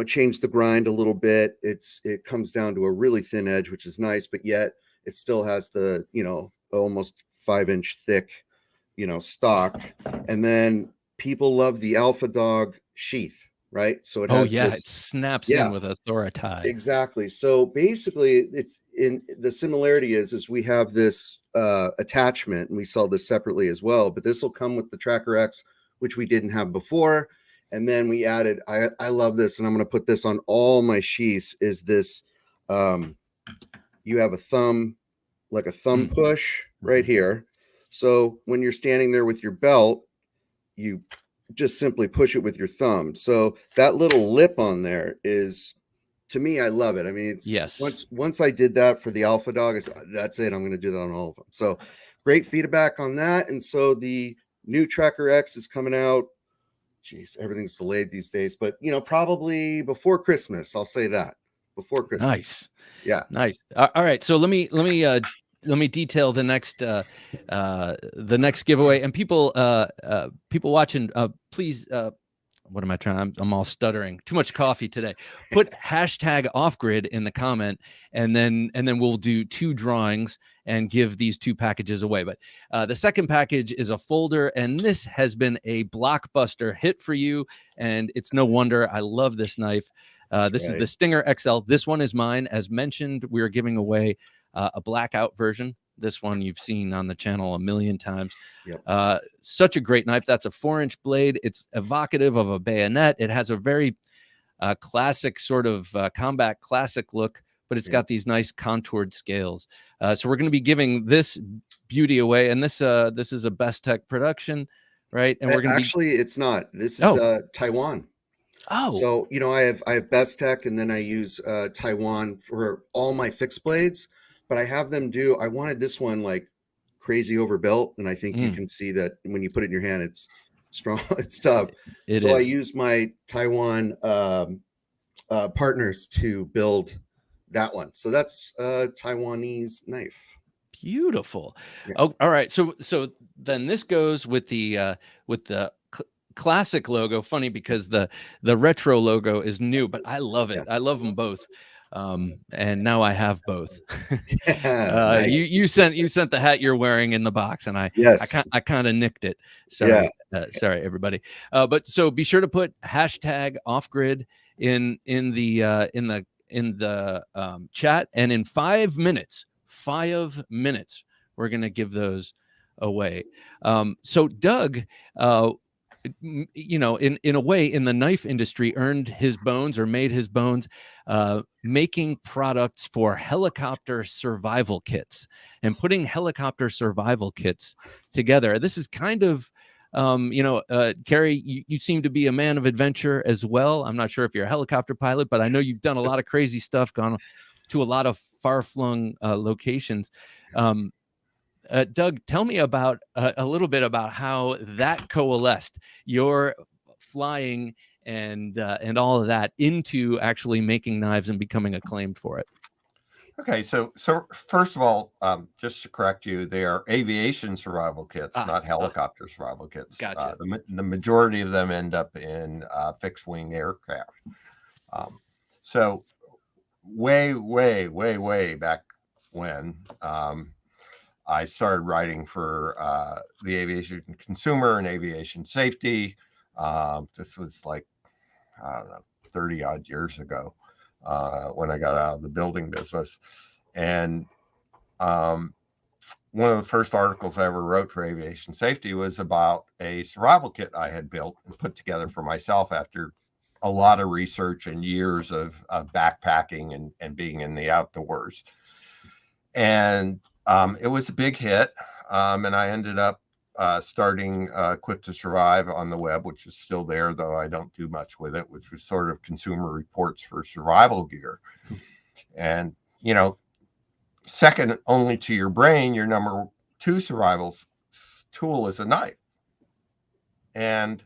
change the grind a little bit. It comes down to a really thin edge, which is nice, but yet it still has the, almost 5-inch thick, stock. And then people love the Alpha Dog sheath, right? So it has it snaps in with a Thora tie. Exactly. So basically the similarity is we have this attachment, and we sell this separately as well, but this will come with the Tracker X, which we didn't have before. And then we added, I love this, and I'm going to put this on all my sheaths, is this, you have a thumb push right here. So when you're standing there with your belt, you just simply push it with your thumb. So that little lip on there is, to me, I love it. It's once I did that for the Alpha Dog, I said, that's it. I'm going to do that on all of them. So great feedback on that. And so the new Tracker X is coming out. Jeez, everything's delayed these days, but probably before Christmas. I'll say that before Christmas. Nice. Yeah. Nice. All right. So let me detail the next giveaway, and people watching, please, what am I trying? I'm all stuttering. Too much coffee today. Put hashtag Off-Grid in the comment, and then we'll do 2 drawings and give these 2 packages away. But the second package is a folder, and this has been a blockbuster hit for you, and it's no wonder. I love this knife. This is the Stinger XL. This one is mine. As mentioned, we're giving away a blackout version. This one you've seen on the channel a million times. Yep. Such a great knife. That's a 4-inch blade. It's evocative of a bayonet. It has a very classic sort of combat classic look, but it's got these nice contoured scales. So we're going to be giving this beauty away, and this is a Best Tech production right? And we're going to be. Actually, it's not. This is Oh, Taiwan. oh, So, I have Best Tech, and then I use Taiwan for all my fixed blades, but I have them I wanted this one like crazy overbuilt, and I think you mm, can see that when you put it in your hand, it's strong, it's tough. it So I is used my Taiwan partners to build that one. So that's a Taiwanese knife. beautiful. Yeah. Oh, all right. So then this goes with the classic logo. Funny because the retro logo is new, but I love it. Yeah. I love them both. And now I have both. Yeah, nice. You sent the hat you're wearing in the box, and I Yes. kind of nicked it. Yeah. Sorry everybody. But so be sure to put hashtag off grid in the chat, and in 5 minutes, we're gonna give those away. So Doug, in a way, in the knife industry, earned his bones or made his bones making products for helicopter survival kits and putting helicopter survival kits together. This is kind of Cary, you seem to be a man of adventure as well. I'm not sure if you're a helicopter pilot, but I know you've done a lot of crazy stuff, gone to a lot of far-flung locations. Doug, tell me about a little bit about how that coalesced, your flying and all of that, into actually making knives and becoming acclaimed for it. Okay, so first of all, just to correct you, they are aviation survival kits, not helicopter survival kits. Gotcha. The majority of them end up in fixed wing aircraft. So way back when I started writing for the Aviation Consumer and Aviation Safety. This was like, I don't know, 30 odd years ago. When I got out of the building business. And one of the first articles I ever wrote for Aviation Safety was about a survival kit I had built and put together for myself after a lot of research and years of backpacking and being in the outdoors. And it was a big hit. And I ended up starting Equipped to Survive on the web, which is still there, though I don't do much with it, which was sort of consumer reports for survival gear. And, second only to your brain, your number 2 survival tool is a knife. And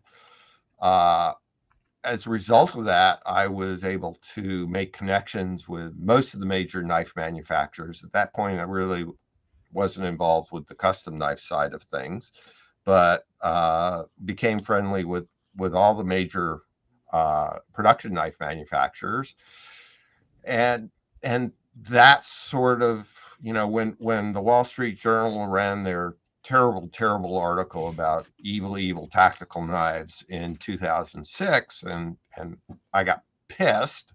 as a result of that, I was able to make connections with most of the major knife manufacturers. At that point, I really wasn't involved with the custom knife side of things, but became friendly with all the major production knife manufacturers. And that sort of, when the Wall Street Journal ran their terrible article about evil tactical knives in 2006, and I got pissed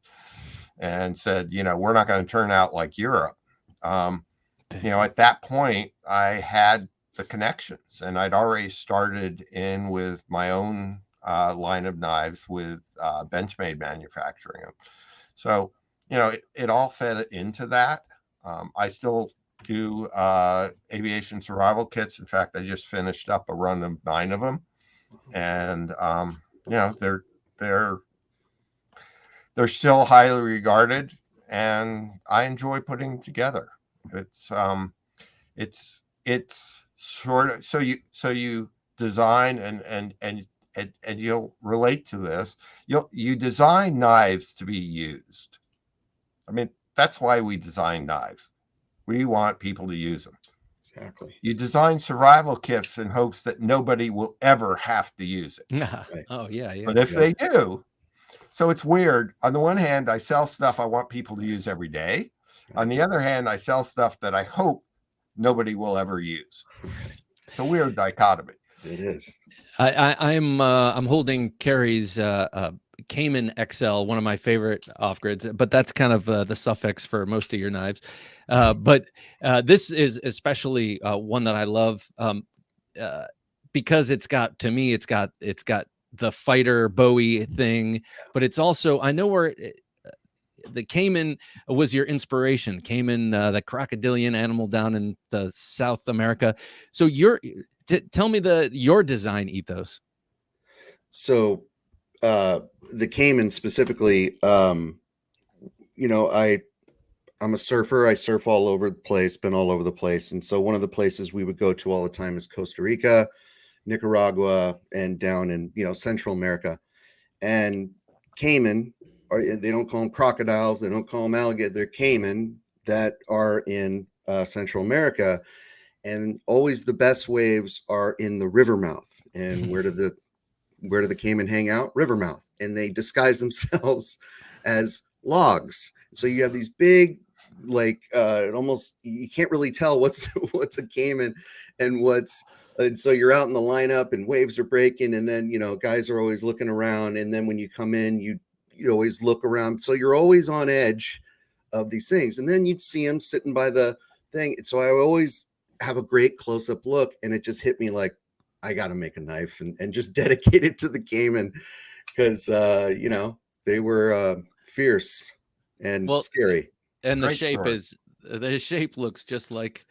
and said, we're not going to turn out like Europe. At that point, I had the connections, and I'd already started in with my own line of knives with Benchmade manufacturing them. So, it all fed into that. I still do aviation survival kits. In fact, I just finished up a run of 9 of them, and they're still highly regarded, and I enjoy putting them together. It's sort of, so you design and you'll relate to this. You design knives to be used. I mean, that's why we design knives. We want people to use them. Exactly. You design survival kits in hopes that nobody will ever have to use it. Right. Oh yeah. But if they do, so it's weird. On the one hand, I sell stuff I want people to use every day. On the other hand, I sell stuff that I hope nobody will ever use. It's a weird dichotomy. It is. I'm holding Cary's Cayman XL, one of my favorite off grids, but that's kind of the suffix for most of your knives. But this is especially one that I love because it's got the fighter Bowie thing, but it's also, I know where the Cayman was your inspiration. Cayman, the crocodilian animal down in the South America. So tell me your design ethos. So the Cayman specifically, you know, I'm a surfer. I surf all over the place, been all over the place. And so one of the places we would go to all the time is Costa Rica, Nicaragua, and down in, you know, Central America. And Cayman, they don't call them crocodiles, they don't call them alligator, they're Cayman that are in Central America. And always the best waves are in the river mouth. And where do the Cayman hang out? River mouth. And they disguise themselves as logs. So you have these big, like almost, you can't really tell what's a Cayman and so you're out in the lineup and waves are breaking, and then, you know, guys are always looking around, and then when you come in, you always look around, so you're always on edge of these things. And then you'd see them sitting by the thing, so I always have a great close-up look, and it just hit me like, I got to make a knife and just dedicate it to the Cayman, because you know, they were fierce and scary. And the shape looks just like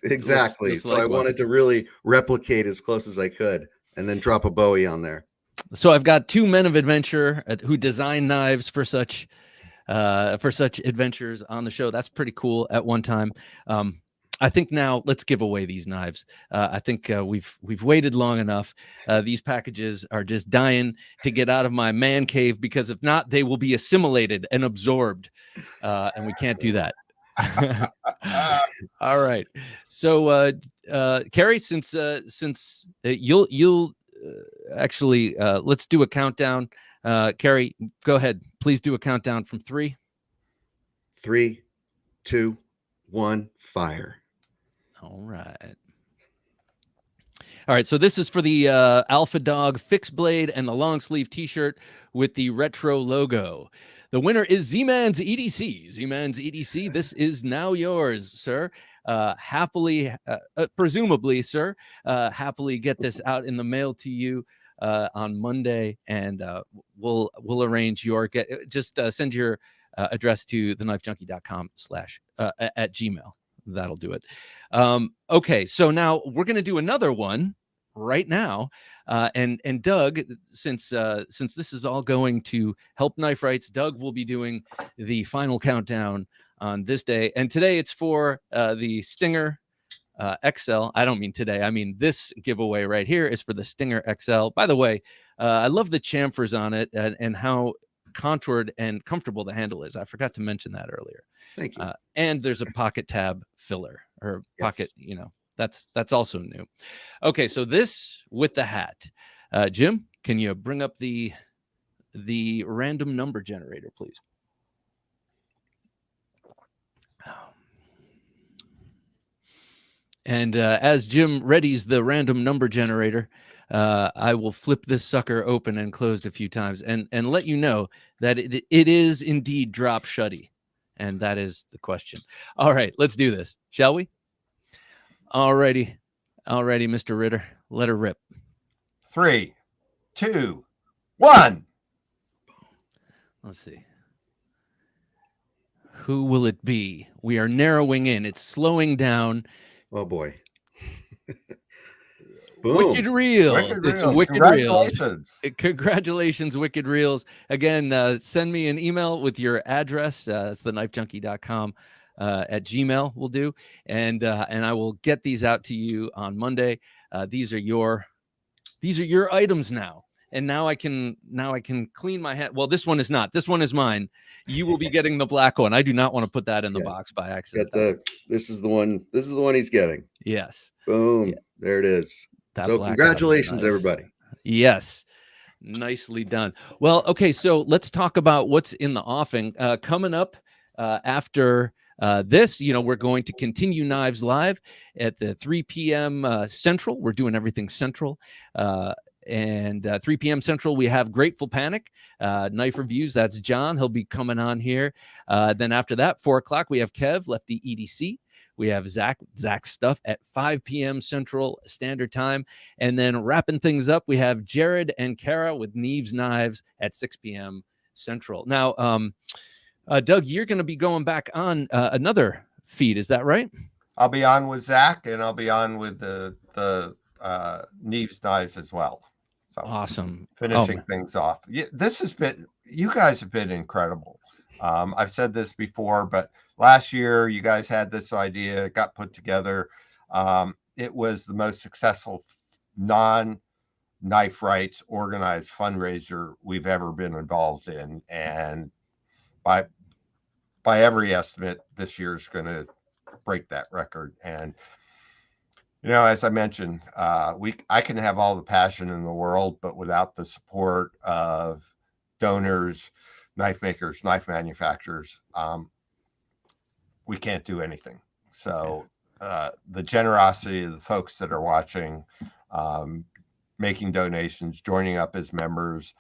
exactly. So I wanted to really replicate as close as I could, and then drop a Bowie on there. So I've got two men of adventure who design knives for such adventures on the show. That's pretty cool. At one time, I think now let's give away these knives. I think we've waited long enough. These packages are just dying to get out of my man cave, because if not, they will be assimilated and absorbed, and we can't do that. All right. So, Cary, since you'll actually let's do a countdown. Cary, go ahead. Please do a countdown from 3. 3, 2, 1, fire. All right. All right. So this is for the Alpha Dog fixed blade and the long sleeve T-shirt with the retro logo. The winner is Z-Man's EDC. Z-Man's EDC, this is now yours, sir. Happily, presumably, sir, happily get this out in the mail to you on Monday, and we'll arrange your just send your address to thenifejunkie.com / @gmail. That'll do it. Okay, so now we're going to do another one right now. And Doug, since this is all going to help Knife Rights, Doug will be doing the final countdown on this day. And today it's for the Stinger XL. I don't mean today. I mean this giveaway right here is for the Stinger XL. By the way, I love the chamfers on it and how contoured and comfortable the handle is. I forgot to mention that earlier. Thank you. And there's a pocket tab filler or pocket, you know. That's also new. Okay, so this with the hat. Jim, can you bring up the random number generator, please? And as Jim readies the random number generator, I will flip this sucker open and closed a few times and let you know that it is indeed drop shutty. And that is the question. All right, let's do this, shall we? Alrighty, Mr. Ritter, let her rip. 3, 2, 1. Let's see. Who will it be? We are narrowing in. It's slowing down. Oh boy. Wicked Reels. It's Wicked Congratulations. Reels. Congratulations, Wicked Reels. Again, send me an email with your address. That's thenifejunkie.com. @gmail will do, and I will get these out to you on Monday. These are your items now, and now I can clean my hand. Well, this one is not. This one is mine. You will be getting the black one. I do not want to put that in the box by accident. This is the one. This is the one he's getting. Yes. Boom. Yeah. There it is. So congratulations, everybody. Yes. Nicely done. Well, okay. So let's talk about what's in the offing coming up after. This, you know, we're going to continue Knives Live at the 3 p.m. Central. We're doing everything Central. And 3 p.m. Central, we have Grateful Panic, Knife Reviews. That's John. He'll be coming on here. Then after that, 4 o'clock, we have Kev, Lefty EDC. We have Zach's stuff at 5 p.m. Central Standard Time. And then wrapping things up, we have Jared and Kara with Neves Knives at 6 p.m. Central. Now, Doug, you're going to be going back on another feed. Is that right? I'll be on with Zach, and I'll be on with the Neves knives as well. So Awesome. finishing things off. Yeah, this has been, you guys have been incredible. I've said this before, but last year you guys had this idea, it got put together. It was the most successful non-knife rights organized fundraiser we've ever been involved in. And by every estimate, this year is going to break that record. And as I mentioned, I can have all the passion in the world, but without the support of donors, knife makers, knife manufacturers, we can't do anything. So the generosity of the folks that are watching, making donations, joining up as members,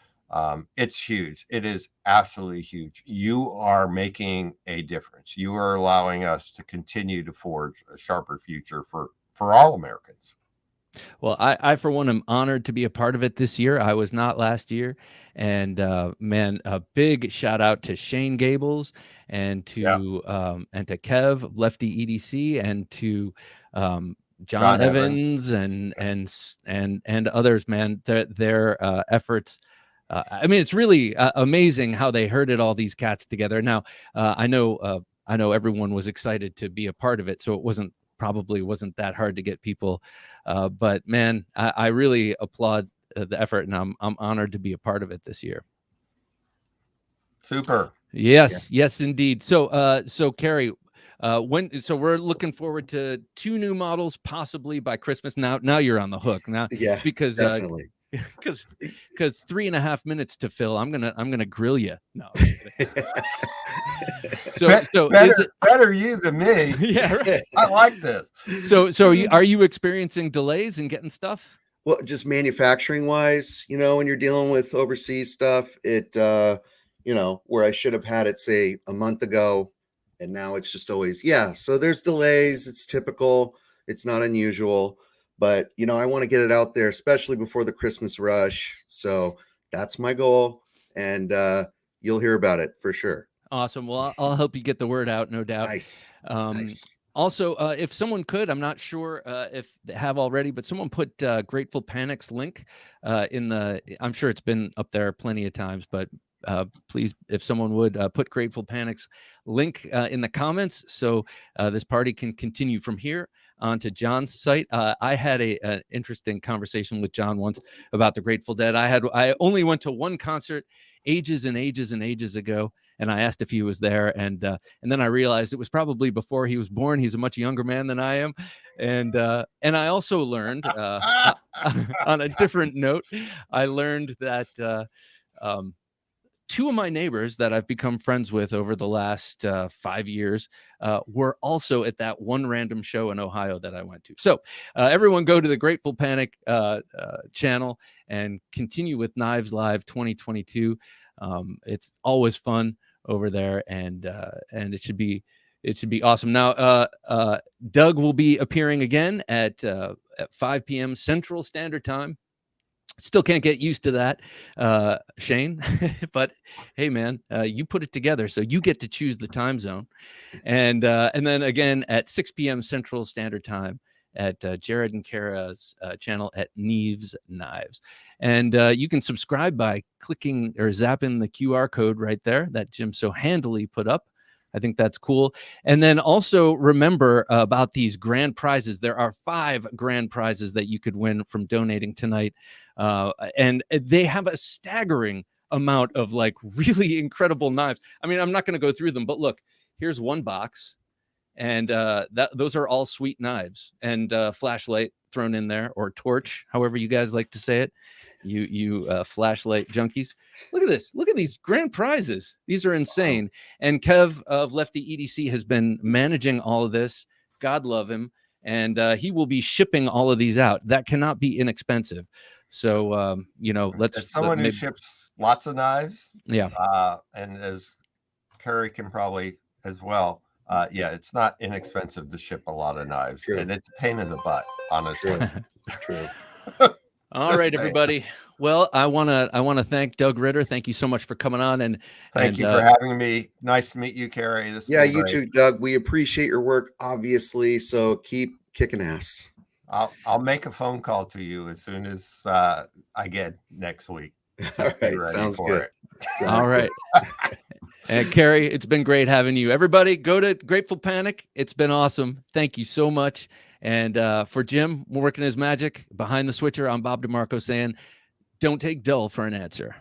it's huge. It is absolutely huge. You are making a difference. You are allowing us to continue to forge a sharper future for all Americans. Well, I for one am honored to be a part of it this year. I was not last year, and man, a big shout out to Shane Gables and to Kev of Lefty EDC and to John Evans and others. Man, their efforts. I mean, it's really amazing how they herded all these cats together. Now, I know everyone was excited to be a part of it, so it probably wasn't that hard to get people. But man, I really applaud the effort, and I'm honored to be a part of it this year. Super. Yes, yes, indeed. So, Cary, so we're looking forward to 2 new models possibly by Christmas. Now you're on the hook now. Yeah, because definitely. because 3.5 minutes to fill. I'm gonna grill you. No. So better you than me. Yeah, right. I like this. So are you experiencing delays in getting stuff? Well, just manufacturing wise, when you're dealing with overseas stuff, it where I should have had it say a month ago, and now it's just always so there's delays. It's typical, it's not unusual, but I want to get it out there, especially before the Christmas rush. So that's my goal, and you'll hear about it for sure. Awesome. Well, I'll help you get the word out, no doubt. Nice. Also, if someone could, I'm not sure if they have already, but someone put Grateful Panic's link I'm sure it's been up there plenty of times, but please, if someone would put Grateful Panic's link in the comments, so this party can continue from here onto John's site. I had an interesting conversation with John once about the Grateful Dead. I only went to one concert ages and ages and ages ago, and I asked if he was there, and then I realized it was probably before he was born. He's a much younger man than I am, and I also learned on a different note, I learned that 2 of my neighbors that I've become friends with over the last 5 years were also at that one random show in Ohio that I went to. So everyone go to the Grateful Panic channel and continue with Knives Live 2022. It's always fun over there, and it should be awesome. Now, Doug will be appearing again at 5 p.m. Central Standard Time. Still can't get used to that, Shane, but hey, man, you put it together, so you get to choose the time zone. And then again at 6 p.m. Central Standard Time at Jared and Kara's channel at Neves Knives. And you can subscribe by clicking or zapping the QR code right there that Jim so handily put up. I think that's cool. And then also remember about these grand prizes. There are 5 grand prizes that you could win from donating tonight. And they have a staggering amount of like really incredible knives. I mean, I'm not going to go through them, but look, here's one box, and those are all sweet knives, and flashlight thrown in there, or torch, however you guys like to say it. You flashlight junkies. Look at this. Look at these grand prizes. These are insane. And Kev of Lefty EDC has been managing all of this. God love him. And he will be shipping all of these out. That cannot be inexpensive. So, let's... As someone who ships lots of knives, yeah, and as Cary can probably as well, it's not inexpensive to ship a lot of knives. True. And it's a pain in the butt, honestly. True. All right, everybody. Well, I want to thank Doug Ritter. Thank you so much for coming on, and thank you for having me. Nice to meet you, Cary. You too, Doug. We appreciate your work, obviously. So keep kicking ass. I'll make a phone call to you as soon as I get next week. All Be right, ready sounds for good. it. Sounds All right. And Cary, it's been great having you. Everybody go to Grateful Panic. It's been awesome. Thank you so much. And for Jim working his magic behind the switcher, I'm Bob DeMarco saying, don't take dull for an answer.